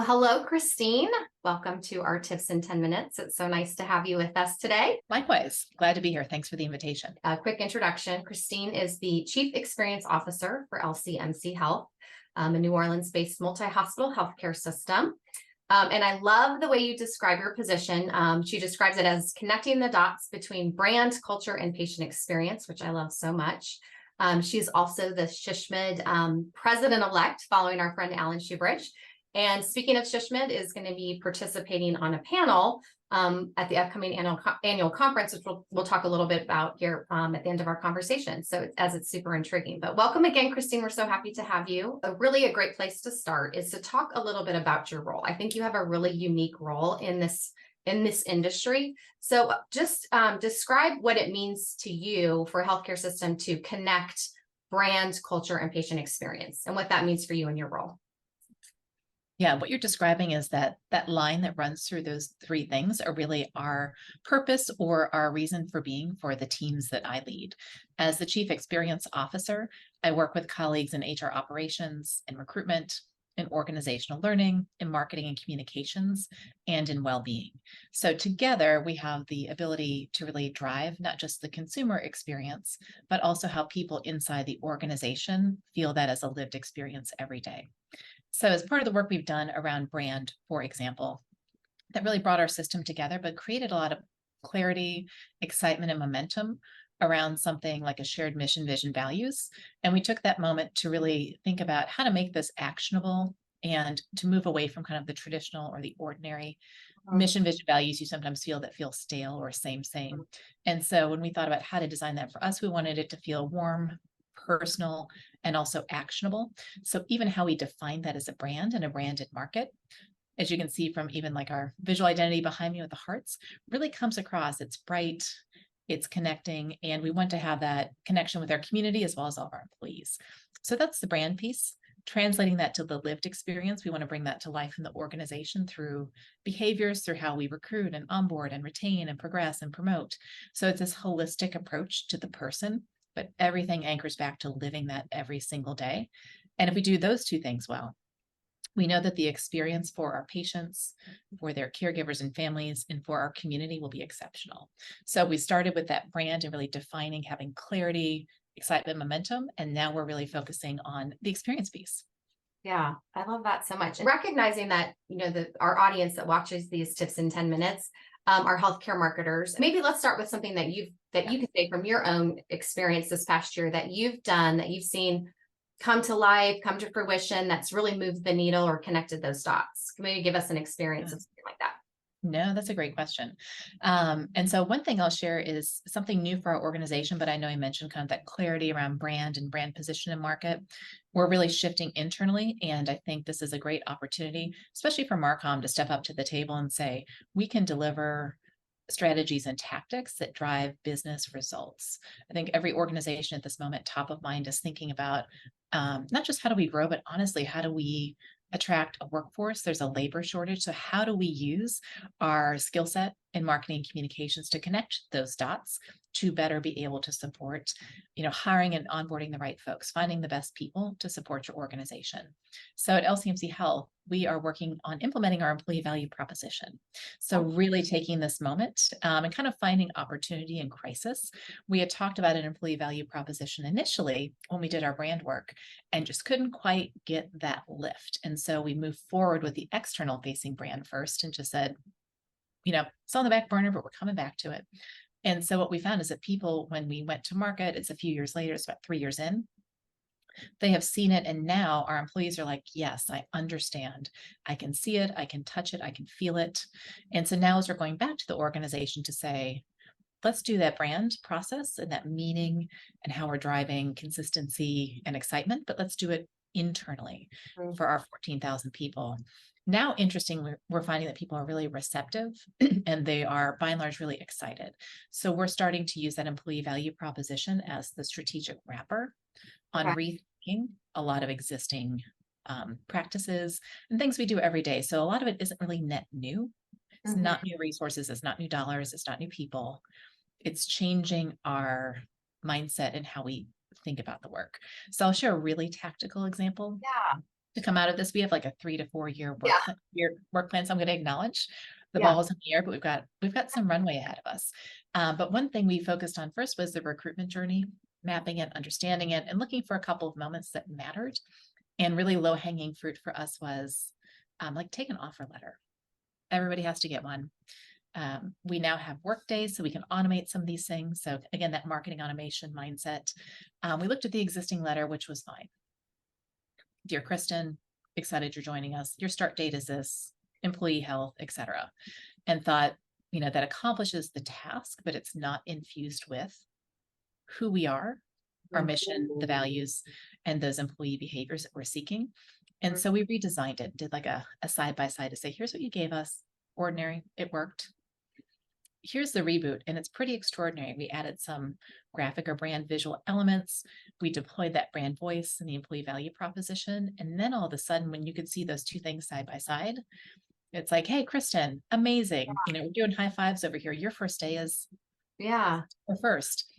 Well, hello, Christine. Welcome to our Tips in 10 Minutes. It's so nice to have you with us today. Likewise, glad to be here. Thanks for the invitation. A quick introduction. Christine is the Chief Experience Officer for LCMC Health, a New Orleans-based multi-hospital healthcare system. And I love the way you describe your position. She describes it as connecting the dots between brand, culture, and patient experience, which I love so much. She's also the SHMD president-elect following our friend Alan Shoebridge. And speaking of SHMD, is going to be participating on a panel at the upcoming annual conference, which we'll talk a little bit about here at the end of our conversation. So as it's super intriguing. But welcome again, Christine. We're so happy to have you. A great place to start is to talk a little bit about your role. I think you have a really unique role in this industry. So just describe what it means to you for a healthcare system to connect brand, culture, and patient experience, and what that means for you in your role. Yeah, what you're describing is that line that runs through those three things are really our purpose or our reason for being for the teams that I lead. As the Chief Experience Officer, I work with colleagues in HR operations, in recruitment, in organizational learning, in marketing and communications, and in well-being. So together, we have the ability to really drive not just the consumer experience, but also how people inside the organization feel that as a lived experience every day. So as part of the work we've done around brand, for example, that really brought our system together, but created a lot of clarity, excitement, and momentum around something like a shared mission, vision, values. And we took that moment to really think about how to make this actionable and to move away from kind of the traditional or the ordinary mission, vision, values you sometimes feel stale or same. And so when we thought about how to design that for us, we wanted it to feel warm, personal, and also actionable. So even how we define that as a brand and a branded market, as you can see from even like our visual identity behind me with the hearts, really comes across. It's bright, it's connecting, and we want to have that connection with our community as well as all of our employees. So that's the brand piece. Translating that to the lived experience, we want to bring that to life in the organization through behaviors, through how we recruit and onboard and retain and progress and promote. So it's this holistic approach to the person, but everything anchors back to living that every single day. And if we do those two things well, we know that the experience for our patients, for their caregivers and families, and for our community will be exceptional. So we started with that brand and really defining, having clarity, excitement, momentum, and now we're really focusing on the experience piece. Yeah, I love that so much. And recognizing that, our audience that watches these tips in 10 minutes are healthcare marketers. Maybe let's start with something that you can say from your own experience this past year that you've done, that you've seen come to life, come to fruition, that's really moved the needle or connected those dots. Maybe give us an experience of something like that. No, that's a great question. And so one thing I'll share is something new for our organization, but I know you mentioned kind of that clarity around brand and brand position and market. We're really shifting internally, and I think this is a great opportunity, especially for Marcom, to step up to the table and say, we can deliver strategies and tactics that drive business results. I think every organization at this moment, top of mind, is thinking about not just how do we grow, but honestly, how do we attract a workforce? There's a labor shortage. So how do we use our skill set in marketing and communications to connect those dots to better be able to support, hiring and onboarding the right folks, finding the best people to support your organization. So at LCMC Health, we are working on implementing our employee value proposition. So really taking this moment and kind of finding opportunity in crisis. We had talked about an employee value proposition initially when we did our brand work and just couldn't quite get that lift. And so we moved forward with the external facing brand first and just said, it's on the back burner, but we're coming back to it. And so what we found is that people, when we went to market, it's a few years later, it's about 3 years in, they have seen it. And now our employees are like, yes, I understand. I can see it. I can touch it. I can feel it. And so now as we're going back to the organization to say, let's do that brand process and that meaning and how we're driving consistency and excitement, but let's do it internally for our 14,000 people. Now, interestingly, we're finding that people are really receptive and they are, by and large, really excited. So we're starting to use that employee value proposition as the strategic wrapper on rethinking a lot of existing practices and things we do every day. So a lot of it isn't really net new. It's not new resources. It's not new dollars. It's not new people. It's changing our mindset and how we think about the work. So I'll share a really tactical example. Yeah. to come out of this. We have like a 3 to 4 year Yeah. work plan. So I'm going to acknowledge the Yeah. ball's in the air, but we've got some runway ahead of us. But one thing we focused on first was the recruitment journey, mapping it, understanding it, and looking for a couple of moments that mattered. And really low hanging fruit for us was like take an offer letter. Everybody has to get one. We now have work days, so we can automate some of these things. So again, that marketing automation mindset. We looked at the existing letter, which was fine. Dear Kristen, excited you're joining us. Your start date is this, employee health, etc. And thought, that accomplishes the task, but it's not infused with who we are, our mission, the values, and those employee behaviors that we're seeking. And so we redesigned it, did like a side by side to say, here's what you gave us. Ordinary, it worked. Here's the reboot, and it's pretty extraordinary. We added some graphic or brand visual elements. We deployed that brand voice and the employee value proposition. And then all of a sudden, when you could see those two things side by side, it's like, hey, Kristen, amazing. We're doing high fives over here. Your first day is the first.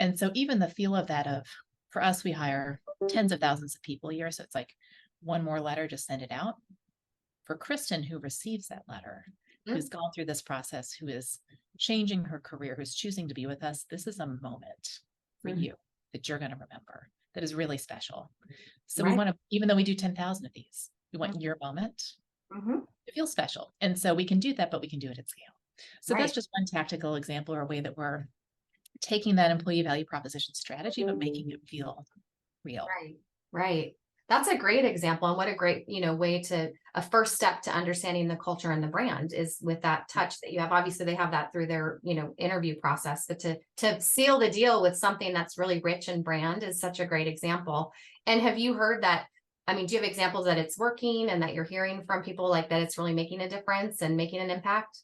And so even the feel of that for us, we hire tens of thousands of people a year. So it's like one more letter, just send it out. For Kristen, who receives that letter, who's gone through this process, who is changing her career, who's choosing to be with us, this is a moment for you that you're going to remember that is really special. So we want to, even though we do 10,000 of these, we want your moment to feel special. And so we can do that, but we can do it at scale. So that's just one tactical example or a way that we're taking that employee value proposition strategy, but making it feel real. Right. That's a great example. And what a great, way a first step to understanding the culture and the brand is with that touch that you have. Obviously they have that through their, interview process, but to seal the deal with something that's really rich in brand is such a great example. And have you heard that? I mean, do you have examples that it's working and that you're hearing from people like that it's really making a difference and making an impact?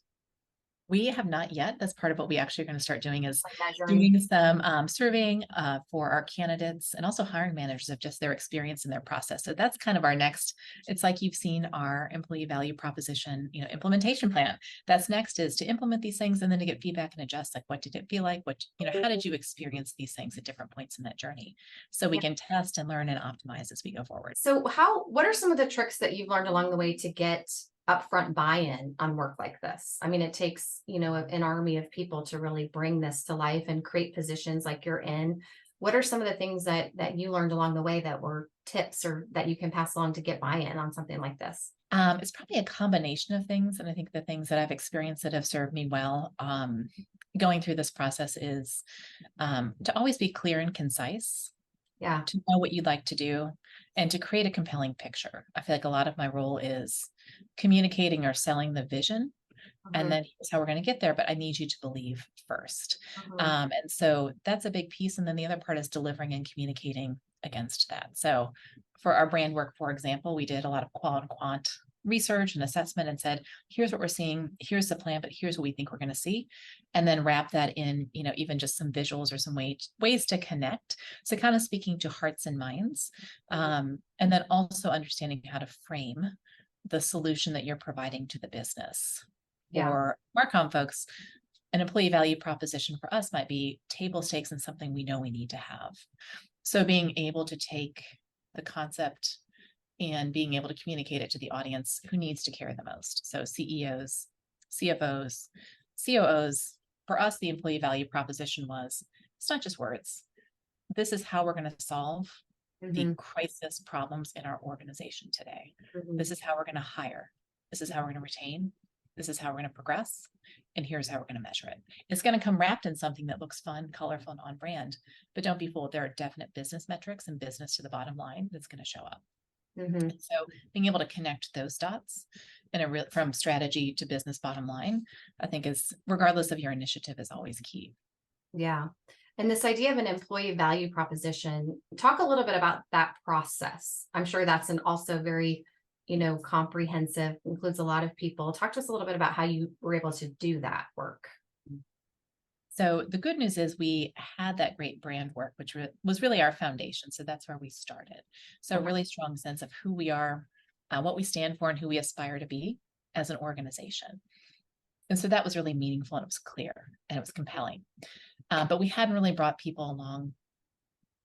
We have not yet. That's part of what we actually are going to start doing is Measuring. doing some surveying for our candidates and also hiring managers of just their experience in their process. So that's kind of our next. It's like you've seen our employee value proposition, implementation plan. That's next is to implement these things and then to get feedback and adjust. Like, what did it feel like? How did you experience these things at different points in that journey? So we can test and learn and optimize as we go forward. So what are some of the tricks that you've learned along the way to get upfront buy-in on work like this? I mean, it takes, an army of people to really bring this to life and create positions like you're in. What are some of the things that you learned along the way that were tips or that you can pass along to get buy-in on something like this? It's probably a combination of things. And I think the things that I've experienced that have served me well going through this process is to always be clear and concise. To know what you'd like to do and to create a compelling picture. I feel like a lot of my role is communicating or selling the vision. And then here's how we're going to get there, but I need you to believe first. And so that's a big piece. And then the other part is delivering and communicating against that. So for our brand work, for example, we did a lot of qual and quant research and assessment and said, here's what we're seeing, here's the plan, but here's what we think we're going to see. And then wrap that in, even just some visuals or some ways to connect. So kind of speaking to hearts and minds. And then also understanding how to frame the solution that you're providing to the business. For Marcom folks, an employee value proposition for us might be table stakes and something we know we need to have. So being able to take the concept and being able to communicate it to the audience who needs to care the most. So CEOs, CFOs, COOs, for us, the employee value proposition was, it's not just words. This is how we're going to solve the crisis problems in our organization today. This is how we're going to hire. This is how we're going to retain. This is how we're going to progress. And here's how we're going to measure it. It's going to come wrapped in something that looks fun, colorful, and on brand. But don't be fooled. There are definite business metrics and business to the bottom line that's going to show up. So being able to connect those dots in from strategy to business bottom line, I think is, regardless of your initiative, is always key. Yeah. And this idea of an employee value proposition, talk a little bit about that process. I'm sure that's also very, comprehensive, includes a lot of people. Talk to us a little bit about how you were able to do that work. So the good news is we had that great brand work, which was really our foundation. So that's where we started. So a really strong sense of who we are, what we stand for, and who we aspire to be as an organization. And so that was really meaningful and it was clear and it was compelling. But we hadn't really brought people along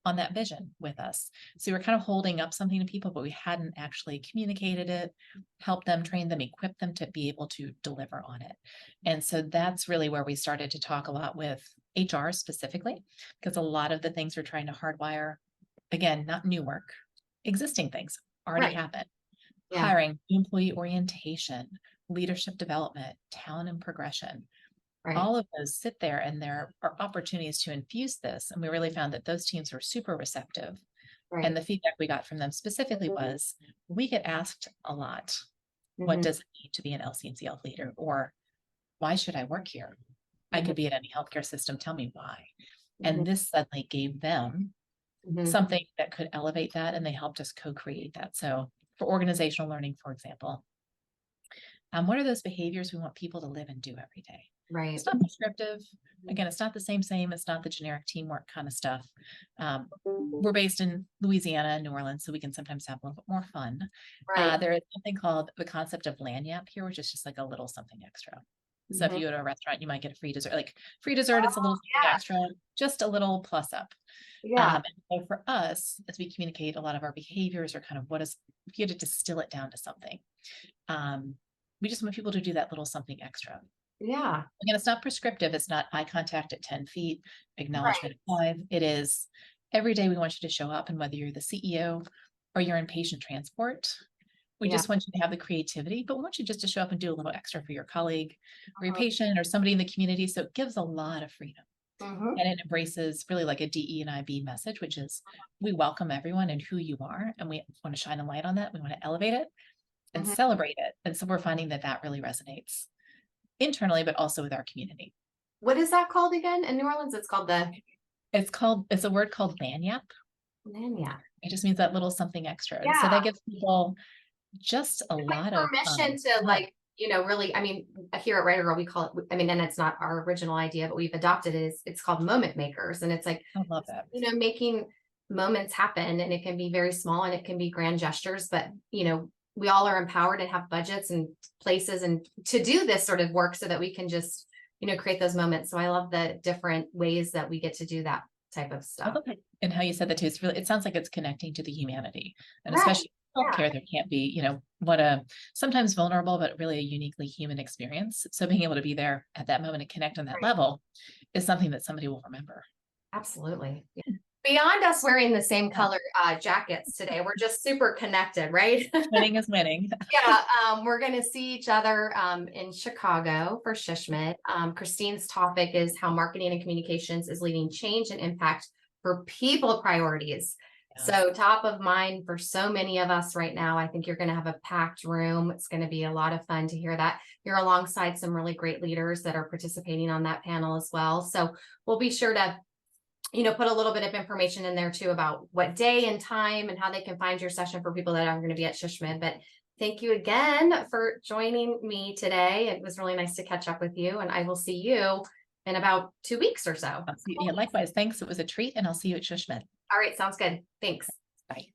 on that vision with us. So we were kind of holding up something to people, but we hadn't actually communicated it, helped them, trained them, equipped them to be able to deliver on it. And so that's really where we started to talk a lot with HR specifically, because a lot of the things we're trying to hardwire, again, not new work, existing things already Right. happen. Yeah. Hiring, employee orientation, leadership development, talent and progression. Right. All of those sit there, and there are opportunities to infuse this. And we really found that those teams were super receptive. Right. And the feedback we got from them specifically was, we get asked a lot, what Mhm. does it mean to be an LCMC Health leader? Or why should I work here? I could be at any healthcare system. Tell me why. And this suddenly gave them Mhm. something that could elevate that, and they helped us co-create that. So for organizational learning, for example, what are those behaviors we want people to live and do every day? Right. It's not prescriptive. Again, it's not the same. It's not the generic teamwork kind of stuff. We're based in Louisiana and New Orleans, so we can sometimes have a little bit more fun. Right. There is something called the concept of lagniappe here, which is just like a little something extra. So if you go to a restaurant, you might get a free dessert, like free dessert. It's a little something extra, just a little plus up. Yeah. And so for us, as we communicate a lot of our behaviors, or kind of what is, if you had to distill it down to something, we just want people to do that little something extra. Yeah. Again, it's not prescriptive. It's not eye contact at 10 feet, acknowledgement at 5. It is every day we want you to show up, and whether you're the CEO or you're in patient transport, we just want you to have the creativity, but we want you just to show up and do a little extra for your colleague or your patient or somebody in the community. So it gives a lot of freedom. And it embraces really like a DE&IB message, which is we welcome everyone and who you are, and we want to shine a light on that. We want to elevate it and celebrate it. And so we're finding that that really resonates internally, but also with our community. What is that called again? In New Orleans, it's called it's a word called lagniappe. lagniappe. It just means that little something extra. And so Yeah. that gives people just a lot of permission to like, really, I mean, here at WriterGirl, we call it, I mean, and it's not our original idea, but we've adopted it. It's called moment makers. And it's like, I love that. making moments happen, and it can be very small and it can be grand gestures, but, we all are empowered and have budgets and places and to do this sort of work so that we can just, create those moments. So I love the different ways that we get to do that type of stuff. And how you said that too, it's really, it sounds like it's connecting to the humanity, and especially healthcare, there can't be, what a sometimes vulnerable, but really a uniquely human experience. So being able to be there at that moment and connect on that level is something that somebody will remember. Absolutely. Yeah. Beyond us wearing the same color jackets today, we're just super connected, right? Winning is winning. Yeah, we're going to see each other in Chicago for Shishmit. Christine's topic is how marketing and communications is leading change and impact for people priorities. Yeah. So top of mind for so many of us right now. I think you're going to have a packed room. It's going to be a lot of fun to hear that. You're alongside some really great leaders that are participating on that panel as well. So we'll be sure to put a little bit of information in there too about what day and time and how they can find your session for people that are going to be at Shishmit. But thank you again for joining me today. It was really nice to catch up with you, and I will see you in about 2 weeks or so. Yeah, likewise. Thanks. It was a treat, and I'll see you at Shishmit. All right. Sounds good. Thanks. Bye.